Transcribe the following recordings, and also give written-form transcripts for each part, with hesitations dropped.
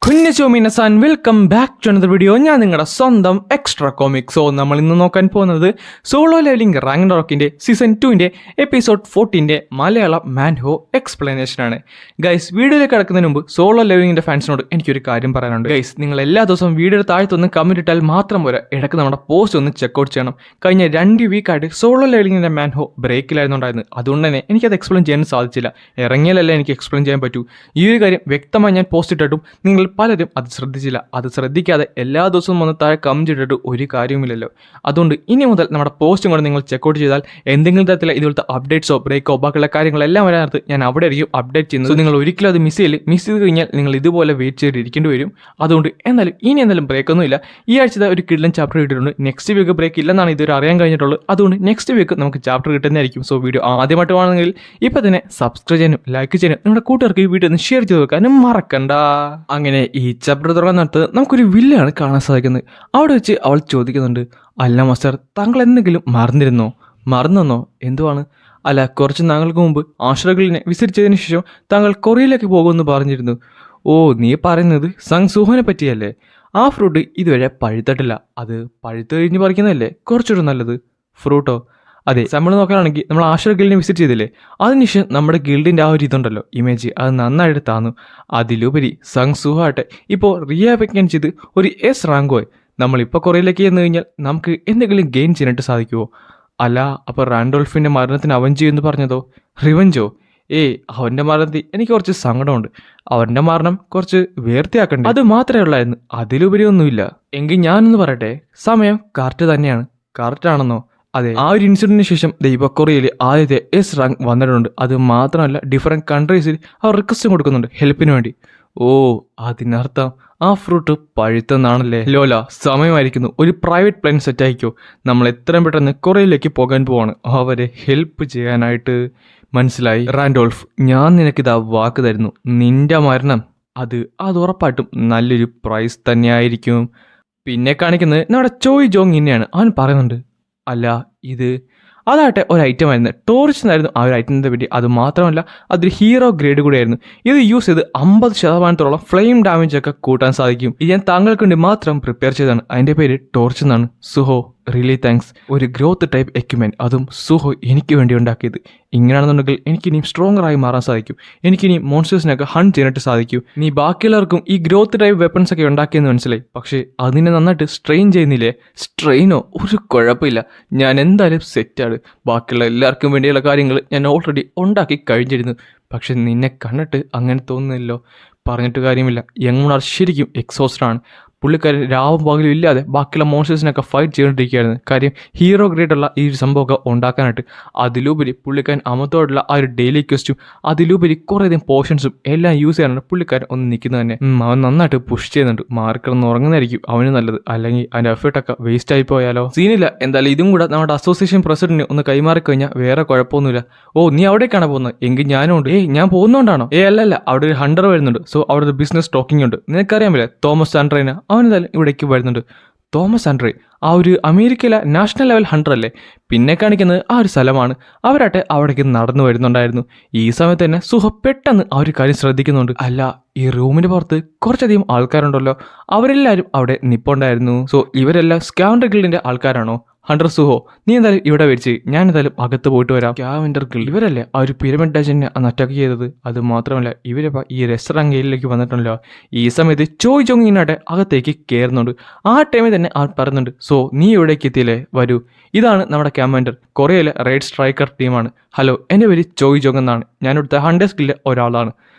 കുഞ്ഞുമിനസാൻ welcome back to another video. ഞാൻ നിങ്ങളുടെ സ്വന്തം എക്സ്ട്രാ കോമിക്. സോ നമ്മൾ ഇന്ന് നോക്കാൻ പോകുന്നത് സോളോ ലെവലിംഗ് റാഗ്നറോക്കിന്റെ season 2 episode 14 Malayalam manhwa explanation ആണ്. ഗൈസ്, വീഡിയോയിലേക്ക് കിടക്കുന്നതിന് മുമ്പ് സോളോ ലെവലിംഗിന്റെ ഫാൻസിനോട് എനിക്കൊരു കാര്യം പറയാനുണ്ട്. ഗൈസ്, നിങ്ങൾ എല്ലാ ദിവസവും വീഡിയോ താഴത്തൊന്ന് കമന്റ് ഇട്ടാൽ മാത്രം പോരാ, ഇടയ്ക്ക് നമ്മുടെ പോസ്റ്റ് ഒന്ന് ചെക്കൗട്ട് ചെയ്യണം. കഴിഞ്ഞ 2 വീക്കായിട്ട് സോളോ ലെവലിംഗിന്റെ മാൻഹോ ബ്രേക്കിലായിരുന്നു ഉണ്ടായിരുന്നത്. അതുകൊണ്ട് തന്നെ എനിക്കത് എക്സ്പ്ലെയിൻ ചെയ്യാൻ സാധിച്ചില്ല. ഇറങ്ങിയാലല്ലേ എനിക്ക് എക്സ്പ്ലെയിൻ ചെയ്യാൻ പറ്റൂ. ഈ ഒരു കാര്യം വ്യക്തമായി ഞാൻ പോസ്റ്റ് ഇട്ടിട്ടും നിങ്ങൾ പലരും അത് ശ്രദ്ധിച്ചില്ല. അത് ശ്രദ്ധിക്കാതെ എല്ലാ ദിവസവും വന്ന് താഴെ കമന്റ് ഇട്ടിട്ട് ഒരു കാര്യമില്ലല്ലോ. അതുകൊണ്ട് ഇനി മുതൽ നമ്മുടെ പോസ്റ്റും കൂടെ നിങ്ങൾ ചെക്കൗട്ട് ചെയ്താൽ എന്തെങ്കിലും തരത്തിലുള്ള ഇതുപോലത്തെ അപ്ഡേറ്റ്സോ ബ്രേക്കോ ബാക്കിയുള്ള കാര്യങ്ങളെല്ലാം വരാനകത്ത് ഞാൻ അവിടെ ആയിരിക്കും അപ്ഡേറ്റ് ചെയ്യുന്നത്. നിങ്ങൾ ഒരിക്കലും അത് മിസ് ചെയ്ത് കഴിഞ്ഞാൽ നിങ്ങൾ ഇതുപോലെ വെയിറ്റ് ചെയ്തിരിക്കേണ്ടി വരും. അതുകൊണ്ട് എന്തായാലും ബ്രേക്കൊന്നും ഇല്ല. ഈ ആഴ്ചത്തെ ഒരു കിഡ്ലൻ ചാപ്റ്റർ കിട്ടിയിട്ടുണ്ട്. നെക്സ്റ്റ് വീക്ക് ബ്രേക്ക് ഇല്ലെന്നാണ് ഇതുവരെ അറിയാൻ കഴിഞ്ഞിട്ടുള്ളത്. അതുകൊണ്ട് നെക്സ്റ്റ് വീക്ക് നമുക്ക് ചാപ്റ്റർ കിട്ടുന്നതായിരിക്കും. സോ വീഡിയോ ആദ്യമായിട്ട് വേണമെങ്കിൽ ഇപ്പം തന്നെ സബ്സ്ക്രൈബ് ചെയ്യാനും ലൈക്ക് ചെയ്യാനും നിങ്ങളുടെ കൂട്ടുകാർക്ക് ഈ വീഡിയോ ഒന്ന് ഷെയർ ചെയ്ത് വെക്കാനും മറക്കണ്ട. അങ്ങനെ ഈ ചാപ്റ്റർ തുടങ്ങുന്നിടത്ത് നമുക്കൊരു വില്ലാണ് കാണാൻ സാധിക്കുന്നത്. അവിടെ വെച്ച് അവൾ ചോദിക്കുന്നുണ്ട്, അല്ല മാസ്റ്റർ, താങ്കൾ എന്തെങ്കിലും മറന്നെന്നോ? എന്തുവാണ്? അല്ല, കുറച്ച് നാളുകൾക്ക് മുമ്പ് ആശ്രകളിനെ വിസിറ്റ് ചെയ്തതിനു ശേഷം താങ്കൾ കൊറിയയിലേക്ക് പോകുമെന്ന് പറഞ്ഞിരുന്നു. ഓ, നീ പറയുന്നത് സങ് സുഹോനെ പറ്റിയല്ലേ? ആ ഫ്രൂട്ട് ഇതുവരെ പഴുത്തിട്ടില്ല. അത് പഴുത്ത് കഴിഞ്ഞ് പറിക്കുന്നതല്ലേ കുറച്ചുകൂടെ നല്ലത്. ഫ്രൂട്ടോ? അതെ, നമ്മൾ നോക്കുകയാണെങ്കിൽ നമ്മൾ ആശ്ര ഗിൽഡിനെ വിസിറ്റ് ചെയ്തില്ലേ, അതിനുശേഷം നമ്മുടെ ഗിൽഡിൻ്റെ ആ ഒരു ഇതുണ്ടല്ലോ ഇമേജ്, അത് നന്നായിട്ട് താന്നു. അതിലുപരി സങ് സുഹാട്ടെ ഇപ്പോൾ റീആപ്പിക്കാൻ ചെയ്ത് ഒരു എസ് റാങ്കോയി. നമ്മളിപ്പോൾ കൊറിയയിലേക്ക് ചെന്ന് കഴിഞ്ഞാൽ നമുക്ക് എന്തെങ്കിലും ഗെയിൻ ചെയ്യാനായിട്ട് സാധിക്കുമോ? അല്ല, അപ്പോൾ റാൻഡോൾഫിൻ്റെ മരണത്തിന് അവൻ ചെയ്യുമെന്ന് പറഞ്ഞതോ? റിവഞ്ചോ? അവൻ്റെ മരണത്തിൽ എനിക്ക് കുറച്ച് സങ്കടമുണ്ട്. അവൻ്റെ മരണം കുറച്ച് വേർത്തിയാക്കണ്ടേ? അത് മാത്രമേ ഉള്ളായിരുന്നു, അതിലുപരി ഒന്നുമില്ല. എങ്കിൽ ഞാനൊന്ന് പറയട്ടെ, സമയം കറക്റ്റ് തന്നെയാണ്. കറക്റ്റ് ആണെന്നോ? അതെ, ആ ഒരു ഇൻസിഡന്റിന് ശേഷം ദൈവ കൊറിയയിൽ ആദ്യത്തെ എസ് റാങ്ക് വന്നിട്ടുണ്ട്. അത് മാത്രമല്ല ഡിഫറെൻറ്റ് കൺട്രീസിൽ അവർ റിക്വസ്റ്റും കൊടുക്കുന്നുണ്ട് ഹെൽപ്പിന് വേണ്ടി. ഓ, അതിനർത്ഥം ആ ഫ്രൂട്ട് പഴുത്തെന്നാണല്ലേ? ലോല, സമയമായിരിക്കുന്നു. ഒരു പ്രൈവറ്റ് പ്ലെയിൻ സെറ്റ് ആയിക്കോ. നമ്മൾ എത്രയും പെട്ടെന്ന് കൊറിയയിലേക്ക് പോകാൻ പോവാണ് അവരെ ഹെൽപ്പ് ചെയ്യാനായിട്ട്. മനസ്സിലായി റാൻഡോൾഫ്, ഞാൻ നിനക്കിതാ വാക്ക് തരുന്നു, നിന്റെ മരണം അത് ഉറപ്പായിട്ടും നല്ലൊരു പ്രൈസ് തന്നെയായിരിക്കും. പിന്നെ കാണിക്കുന്നത് നമ്മുടെ ചോയ് ജോങ് ഇന്നെയാണ്. അവൻ പറയുന്നുണ്ട്, അല്ല അതാട്ടെ ഒരു ഐറ്റം ആയിരുന്നു, ടോർച്ച് എന്നായിരുന്നു ആ ഒരു ഐറ്റത്തിൻ്റെ പറ്റി. അത് മാത്രമല്ല അതൊരു ഹീറോ ഗ്രേഡ് കൂടെയായിരുന്നു. ഇത് യൂസ് ചെയ്ത് 50% ഫ്ലെയിം ഡാമേജ് ഒക്കെ കൂട്ടാൻ സാധിക്കും. ഇത് ഞാൻ താങ്കൾക്ക് വേണ്ടി മാത്രം പ്രിപ്പയർ ചെയ്തതാണ്. അതിൻ്റെ പേര് ടോർച്ച് എന്നാണ്. സുഹോ, റിയലി താങ്ക്സ്. ഒരു ഗ്രോത്ത് ടൈപ്പ് എക്യുപ്മെൻറ്റ്, അതും സുഹോ എനിക്ക് വേണ്ടി ഉണ്ടാക്കിയത്. ഇങ്ങനെയാണെന്നുണ്ടെങ്കിൽ എനിക്കിനിയും സ്ട്രോങ്ങറായി മാറാൻ സാധിക്കും. എനിക്കിനിയും മോൺസ്റ്റേഴ്സിനൊക്കെ ഹണ്ട് ചെയ്യാനായിട്ട് സാധിക്കും. നീ ബാക്കിയുള്ളവർക്കും ഈ ഗ്രോത്ത് ടൈപ്പ് വെപ്പൺസ് ഒക്കെ ഉണ്ടാക്കിയെന്ന് മനസ്സിലായി, പക്ഷേ അതിനെ നന്നായിട്ട് സ്ട്രെയിൻ ചെയ്യുന്നില്ലേ? സ്ട്രെയിനോ? ഒരു കുഴപ്പമില്ല, ഞാൻ എന്തായാലും സെറ്റാണ്. ബാക്കിയുള്ള എല്ലാവർക്കും വേണ്ടിയുള്ള കാര്യങ്ങൾ ഞാൻ ഓൾറെഡി ഉണ്ടാക്കി കഴിഞ്ഞിരുന്നു. പക്ഷെ നിന്നെ കണ്ടിട്ട് അങ്ങനെ തോന്നുന്നില്ലല്ലോ. പറഞ്ഞിട്ട് കാര്യമില്ല, യങ്മണർ ശരിക്കും എക്സോസ്റ്റഡാണ്. പുള്ളിക്കാരൻ രാവും പകലും ഇല്ലാതെ ബാക്കിയുള്ള മോൺസ്റ്റേഴ്സിനൊക്കെ ഫൈറ്റ് ചെയ്തുകൊണ്ടിരിക്കുകയായിരുന്നു. കാര്യം ഹീറോ ഗ്രേഡുള്ള ഈ ഒരു സംഭവമൊക്കെ ഉണ്ടാക്കാനായിട്ട്. അതിലുപരി പുള്ളിക്കാരൻ അമത്തോടുള്ള ആ ഒരു ഡെയിലി ക്വസ്റ്റും അതിലുപരി കുറേയധികം പോർഷൻസും എല്ലാം യൂസ് ചെയ്യാനാണ് പുള്ളിക്കാരൻ ഒന്ന് നിൽക്കുന്നത് തന്നെ. അവൻ നന്നായിട്ട് പുഷ് ചെയ്യുന്നുണ്ട്. മാറിക്കിടന്ന് ഉറങ്ങുന്നതായിരിക്കും അവന് നല്ലത്, അല്ലെങ്കിൽ അതിൻ്റെ എഫേർട്ടൊക്കെ വേസ്റ്റ് ആയി പോയാലോ? സീനില്ല. എന്തായാലും ഇതും കൂടെ നമ്മുടെ അസോസിയേഷൻ പ്രസിഡന്റിന് ഒന്ന് കൈമാറിക്കഴിഞ്ഞാൽ വേറെ കുഴപ്പമൊന്നുമില്ല. ഓ, നീ അവിടേക്കാണ് പോകുന്നത്? എങ്കിൽ ഞാനും ഉണ്ട്. ഞാൻ പോകുന്നോണ്ടാണോ? അല്ലല്ല, അവിടെ ഒരു ഹണ്ടർ വരുന്നുണ്ട്. സോ അവിടെ ഒരു ബിസിനസ് ടോക്കിംഗ് ഉണ്ട്. നിനക്കറിയാമില്ലേ തോമസ് ആൻഡ്രേനെ? അവനെന്തായാലും ഇവിടേക്ക് വരുന്നുണ്ട്. തോമസ് ആൻഡ്രേ ആ ഒരു അമേരിക്കയിലെ നാഷണൽ ലെവൽ ഹണ്ടർ അല്ലേ? പിന്നെ കാണിക്കുന്നത് ആ ഒരു സ്ഥലമാണ്. അവരാട്ടെ അവിടേക്ക് നടന്നു വരുന്നുണ്ടായിരുന്നു. ഈ സമയത്ത് തന്നെ സുഹ പെട്ടെന്ന് ആ ഒരു കാര്യം ശ്രദ്ധിക്കുന്നുണ്ട്. അല്ല, ഈ റൂമിന്റെ പുറത്ത് കുറച്ചധികം ആൾക്കാരുണ്ടല്ലോ, അവരെല്ലാവരും അവിടെ നിപ്പുണ്ടായിരുന്നു. സോ ഇവരെല്ലാം സ്കാവൻഡർ ഗിൽഡിന്റെ ആൾക്കാരാണോ? ഹണ്ടർ സുഹോ, നീ എന്തായാലും ഇവിടെ വെച്ച്, ഞാൻ എന്തായാലും അകത്ത് പോയിട്ട് വരാം. സ്കാവൻഡർ ഗിൽഡ് ഇവരല്ലേ ആ ഒരു പിരമിഡ് ഡജനെ അന്ന് അറ്റാക്ക് ചെയ്തത്? അത് മാത്രമല്ല ഇവരിപ്പോൾ ഈ റെസ്റ്റോറൻറ്റിലേക്ക് വന്നിട്ടുണ്ടല്ലോ. ഈ സമയത്ത് ചോയ് ജോങ്ങിനാട്ടെ അകത്തേക്ക് കയറുന്നുണ്ട്. ആ ടൈമിൽ തന്നെ അവർ പറയുന്നുണ്ട്, സോ നീ ഇവിടേക്ക് എത്തിയില്ലേ, വരൂ. ഇതാണ് നമ്മുടെ കമാൻഡർ, കൊറിയയിലെ റൈഡ് സ്ട്രൈക്കർ ടീമാണ്. ഹലോ, എൻ്റെ പേര് ചോയ് ജോങ് എന്നാണ്. ഞാനിവിടുത്തെ ഹണ്ടേഴ്സ് ഗിൽഡിലെ ഒരാളാണ്.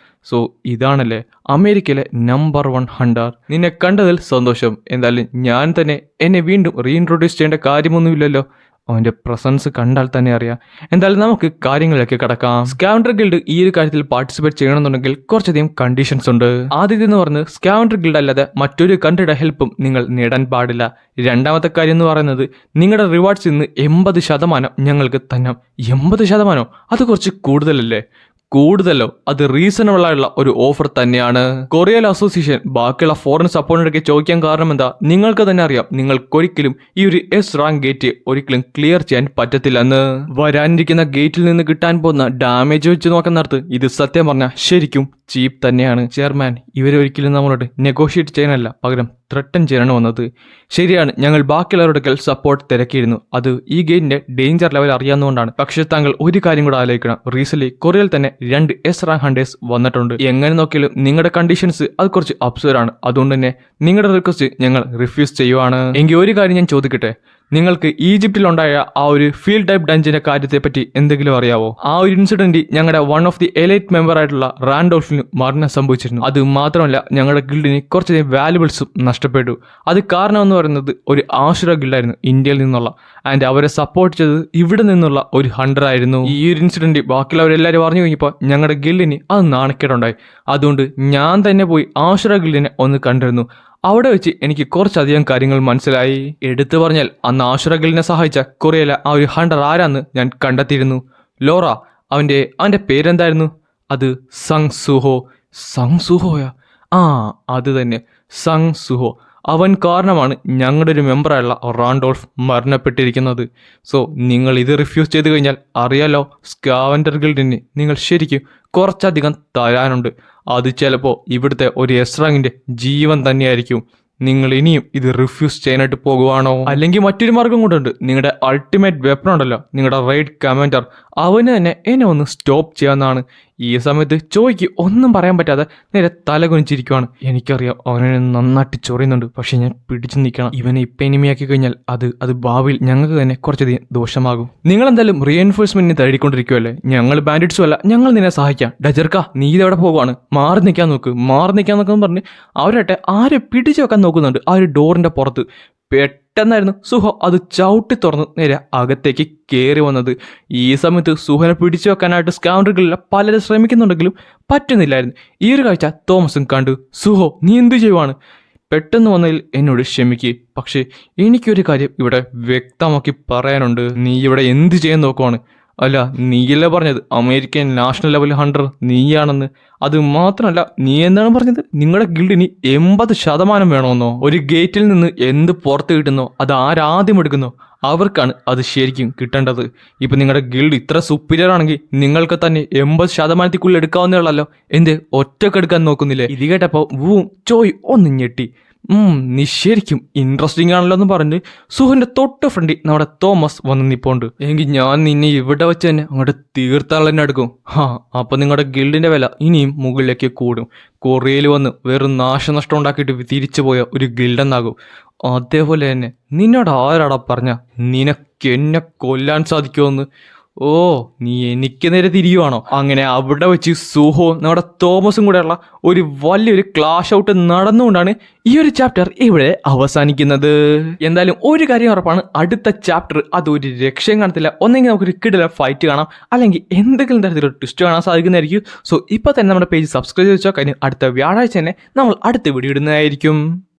സോ ഇതാണല്ലേ അമേരിക്കയിലെ നമ്പർ 1 ഹണ്ടർ. നിന്നെ കണ്ടതിൽ സന്തോഷം. എന്തായാലും ഞാൻ തന്നെ എന്നെ വീണ്ടും റീഇൻട്രൊഡ്യൂസ് ചെയ്യേണ്ട കാര്യമൊന്നുമില്ലല്ലോ. അവൻ്റെ പ്രസൻസ് കണ്ടാൽ തന്നെ അറിയാം. എന്തായാലും നമുക്ക് കാര്യങ്ങളിലേക്ക് കടക്കാം. സ്കാവൻഡർ ഗിൽഡ് ഈ ഒരു കാര്യത്തിൽ പാർട്ടിസിപ്പേറ്റ് ചെയ്യണമെന്നുണ്ടെങ്കിൽ കുറച്ചധികം കണ്ടീഷൻസ് ഉണ്ട്. ആദ്യത്തെന്ന് പറഞ്ഞ് സ്കാവൻഡർ ഗിൽഡ് അല്ലാതെ മറ്റൊരു കൺട്രിയുടെ ഹെൽപ്പും നിങ്ങൾ നേടാൻ പാടില്ല. രണ്ടാമത്തെ കാര്യം എന്ന് പറയുന്നത് നിങ്ങളുടെ റിവാർഡ്സിൽ നിന്ന് 80% ഞങ്ങൾക്ക് തന്നെ. 80%? അത് കുറച്ച് കൂടുതലല്ലേ? കൂടുതലോ? അത് റീസണബിൾ ആയിട്ടുള്ള ഒരു ഓഫർ തന്നെയാണ്. കൊറിയൻ അസോസിയേഷൻ ബാക്കിയുള്ള ഫോറിൻ സപ്പോർട്ടിനൊക്കെ ചോദിക്കാൻ കാരണം എന്താ? നിങ്ങൾക്ക് തന്നെ അറിയാം, നിങ്ങൾക്കൊരിക്കലും ഈ ഒരു എസ് റാങ്ക് ഗേറ്റ് ഒരിക്കലും ക്ലിയർ ചെയ്യാൻ പറ്റത്തില്ലെന്ന്. വരാനിരിക്കുന്ന ഗേറ്റിൽ നിന്ന് കിട്ടാൻ പോകുന്ന ഡാമേജ് വെച്ച് നോക്കാൻ നടത്ത് ഇത് സത്യം പറഞ്ഞാൽ ശരിക്കും ചീപ്പ് തന്നെയാണ്. ചെയർമാൻ ഇവരൊരിക്കലും നമ്മളോട് നെഗോഷിയേറ്റ് ചെയ്യാനല്ല, പകരം ത്രട്ടൻ ചെയ്യാനാണ് വന്നത്. ശരിയാണ്, ഞങ്ങൾ ബാക്കിയുള്ളവരുടെ സപ്പോർട്ട് തിരക്കിയിരുന്നു. അത് ഈ ഗെയിമിന്റെ ഡേഞ്ചർ ലെവൽ അറിയാവുന്നതുകൊണ്ടാണ്. പക്ഷേ താങ്കൾ ഒരു കാര്യം കൂടെ ആലോചിക്കണം. റീസെന്റ് കൊറിയയിൽ തന്നെ 2 S റാങ്ക് ഹണ്ടേഴ്സ് വന്നിട്ടുണ്ട്. എങ്ങനെ നോക്കിയാലും നിങ്ങളുടെ കണ്ടീഷൻസ് അത് കുറച്ച് അബ്സർഡ് ആണ്. അതുകൊണ്ട് തന്നെ നിങ്ങളുടെ റിക്വസ്റ്റ് ഞങ്ങൾ റിഫ്യൂസ് ചെയ്യുവാണ്. എങ്കിൽ ഒരു കാര്യം ഞാൻ ചോദിക്കട്ടെ, നിങ്ങൾക്ക് ഈജിപ്തിലുണ്ടായ ആ ഒരു ഫീൽഡ് ടൈപ്പ് ഡഞ്ചിന്റെ കാര്യത്തെ പറ്റി എന്തെങ്കിലും അറിയാവോ? ആ ഒരു ഇൻസിഡന്റ് ഞങ്ങളുടെ one of the elite member ആയിട്ടുള്ള റാൻഡോൾഫിന് മരണം സംഭവിച്ചിരുന്നു. അത് മാത്രമല്ല, ഞങ്ങളുടെ ഗിൽഡിന് കുറച്ചധികം വാല്യുബിൾസും നഷ്ടപ്പെട്ടു. അത് കാരണം എന്ന് പറയുന്നത് ഒരു ആശുര ഗിൽഡായിരുന്നു ഇന്ത്യയിൽ നിന്നുള്ള. ആൻഡ് അവരെ സപ്പോർട്ട് ചെയ്തത് ഇവിടെ നിന്നുള്ള ഒരു ഹണ്ടർ ആയിരുന്നു. ഈ ഒരു ഇൻസിഡന്റ് ബാക്കിയുള്ളവരെല്ലാവരും പറഞ്ഞു കഴിഞ്ഞപ്പോൾ ഞങ്ങളുടെ ഗിൽഡിന് അത് നാണക്കേടുണ്ടായി. അതുകൊണ്ട് ഞാൻ തന്നെ പോയി ആശുര ഗിൽഡിനെ ഒന്ന് കണ്ടിരുന്നു. അവിടെ വെച്ച് എനിക്ക് കുറച്ചധികം കാര്യങ്ങൾ മനസ്സിലായി. എടുത്തു പറഞ്ഞാൽ അന്ന് ആശുര ഗിൽഡിനെ സഹായിച്ച കൊറിയയിലെ ആ ഒരു ഹണ്ടർ ആരാന്ന് ഞാൻ കണ്ടെത്തിയിരുന്നു. ലോറ. അവന്റെ പേരെന്തായിരുന്നു? അത് സങ് സുഹോ. സങ് സുഹോയാ? അത് തന്നെ, സങ് സുഹോ. അവൻ കാരണമാണ് ഞങ്ങളുടെ ഒരു മെമ്പറായുള്ള റാൻഡോൾഫ് മരണപ്പെട്ടിരിക്കുന്നത്. സോ നിങ്ങൾ ഇത് റിഫ്യൂസ് ചെയ്ത് കഴിഞ്ഞാൽ അറിയാലോ, സ്കാവൻഡർ ഗിൽഡിന് നിങ്ങൾ ശരിക്കും കുറച്ചധികം തരാനുണ്ട്. അത് ചിലപ്പോൾ ഇവിടുത്തെ ഒരു S റാങ്കിന്റെ ജീവൻ തന്നെയായിരിക്കും. നിങ്ങൾ ഇനിയും ഇത് റിഫ്യൂസ് ചെയ്യാനായിട്ട് പോകുവാണോ? അല്ലെങ്കിൽ മറ്റൊരു മാർഗം കൊണ്ടുണ്ട്. നിങ്ങളുടെ അൾട്ടിമേറ്റ് വെപ്പൺ ഉണ്ടല്ലോ, നിങ്ങളുടെ റൈഡ് കമാൻഡർ, അവന് തന്നെ എന്നെ ഒന്ന് സ്റ്റോപ്പ് ചെയ്യാവുന്നതാണ്. ഈ സമയത്ത് ചോയ്ക്ക് ഒന്നും പറയാൻ പറ്റാതെ നേരെ തല കുനിച്ചിരിക്കുവാണ്. എനിക്കറിയാം അവനെ നന്നായിട്ട് ചൊറിയുന്നുണ്ട്, പക്ഷെ ഞാൻ പിടിച്ചു നിൽക്കണം. ഇവനെ ഇപ്പം എനിമിയാക്കി കഴിഞ്ഞാൽ അത് ഭാവിയിൽ ഞങ്ങൾക്ക് തന്നെ കുറച്ചധികം ദോഷമാകും. നിങ്ങൾ എന്തായാലും റീഎൻഫോഴ്സ്മെന്റിന് തേടിക്കൊണ്ടിരിക്കുമല്ലേ? ഞങ്ങൾ ബാൻഡിറ്റ്സും അല്ല, ഞങ്ങൾ നിന്നെ സഹായിക്കാം. ഡജർക്ക, നീ ഇതെവിടെ പോകുവാണ്? മാറി നിൽക്കാൻ നോക്കെന്ന് പറഞ്ഞ് അവരട്ടെ ആരെ പിടിച്ചു വെക്കാൻ നോക്കുന്നുണ്ട് ആ ഒരു ഡോറിന്റെ പുറത്ത്. പെട്ടെന്നായിരുന്നു സുഹോ അത് ചവിട്ടി തുറന്ന് നേരെ അകത്തേക്ക് കയറി വന്നത്. ഈ സമയത്ത് സുഹോനെ പിടിച്ചു വെക്കാനായിട്ട് സ്കൗണ്ടറുകളിൽ പലരും ശ്രമിക്കുന്നുണ്ടെങ്കിലും പറ്റുന്നില്ലായിരുന്നു. ഈ ഒരു കാഴ്ച തോമസും കണ്ടു. സുഹോ, നീ എന്ത് ചെയ്യുവാണ്? പെട്ടെന്ന് വന്നതിൽ എന്നോട് ക്ഷമിക്കുക, പക്ഷേ എനിക്കൊരു കാര്യം ഇവിടെ വ്യക്തമാക്കി പറയാനുണ്ട്. നീ ഇവിടെ എന്ത് ചെയ്യാൻ നോക്കുവാണ്? അല്ല, നീയല്ലേ പറഞ്ഞത് അമേരിക്കൻ നാഷണൽ ലെവൽ ഹണ്ടർ നീയാണെന്ന്? അത് മാത്രമല്ല, നീ എന്താണ് പറഞ്ഞത്? നിങ്ങളുടെ ഗിൽഡിന് 80% വേണമെന്നോ? ഒരു ഗേറ്റിൽ നിന്ന് എന്ത് പുറത്ത് കിട്ടുന്നോ അത് ആരാദ്യം എടുക്കുന്നോ അവർക്കാണ് അത് ശരിക്കും കിട്ടേണ്ടത്. ഇപ്പം നിങ്ങളുടെ ഗിൽഡ് ഇത്ര സുപ്പീരിയർ ആണെങ്കിൽ നിങ്ങൾക്ക് തന്നെ 80% എടുക്കാവുന്നേ ഉള്ളല്ലോ. എന്ത് ഒറ്റക്കെടുക്കാൻ നോക്കുന്നില്ലേ? ഇത് കേട്ടപ്പോൾ ചോയ് ഒന്ന് ഞെട്ടി. നീ ശരിക്കും ഇൻട്രസ്റ്റിംഗ് ആണല്ലോ എന്ന് പറഞ്ഞ് സുഹന്റെ തൊട്ട് ഫ്രണ്ടിൽ നമ്മുടെ തോമസ് വന്ന് നിപ്പോണ്ട്. എങ്കിൽ ഞാൻ നിന്നെ ഇവിടെ വെച്ച് തന്നെ അങ്ങോട്ട് തീർത്താൾ തന്നെ എടുക്കും. അപ്പൊ നിങ്ങളുടെ ഗിൽഡിന്റെ വില ഇനിയും മുകളിലേക്ക് കൂടും. കൊറിയയിൽ വന്ന് വെറും നാശനഷ്ടം ഉണ്ടാക്കിയിട്ട് തിരിച്ചു പോയ ഒരു ഗിൽഡെന്നാകും. അതേപോലെ തന്നെ നിന്നോട് ആരാടാ പറഞ്ഞ നിനക്ക് എന്നെ കൊല്ലാൻ സാധിക്കുമെന്ന്? നീ എനിക്ക് നേരെ തിരിയുവാണോ? അങ്ങനെ അവിടെ വെച്ച് സുഹോ നമ്മുടെ തോമസും കൂടെയുള്ള ഒരു വലിയൊരു ക്ലാഷ് ഔട്ട് നടന്നുകൊണ്ടാണ് ഈ ഒരു ചാപ്റ്റർ ഇവിടെ അവസാനിക്കുന്നത്. എന്തായാലും ഒരു കാര്യം ഉറപ്പാണ്, അടുത്ത ചാപ്റ്റർ അതൊരു രക്ഷയും കാണത്തില്ല. ഒന്നെങ്കിൽ നമുക്കൊരു കിടില ഫൈറ്റ് കാണാം, അല്ലെങ്കിൽ എന്തെങ്കിലും തരത്തിലൊരു ട്വിസ്റ്റ് കാണാൻ സാധിക്കുന്നതായിരിക്കും. സോ ഇപ്പോൾ തന്നെ നമ്മുടെ പേജ് സബ്സ്ക്രൈബ് ചെയ്ത് വെച്ചോ. കാര്യം അടുത്ത വ്യാഴാഴ്ച തന്നെ നമ്മൾ അടുത്ത വീഡിയോ ഇടുന്നതായിരിക്കും.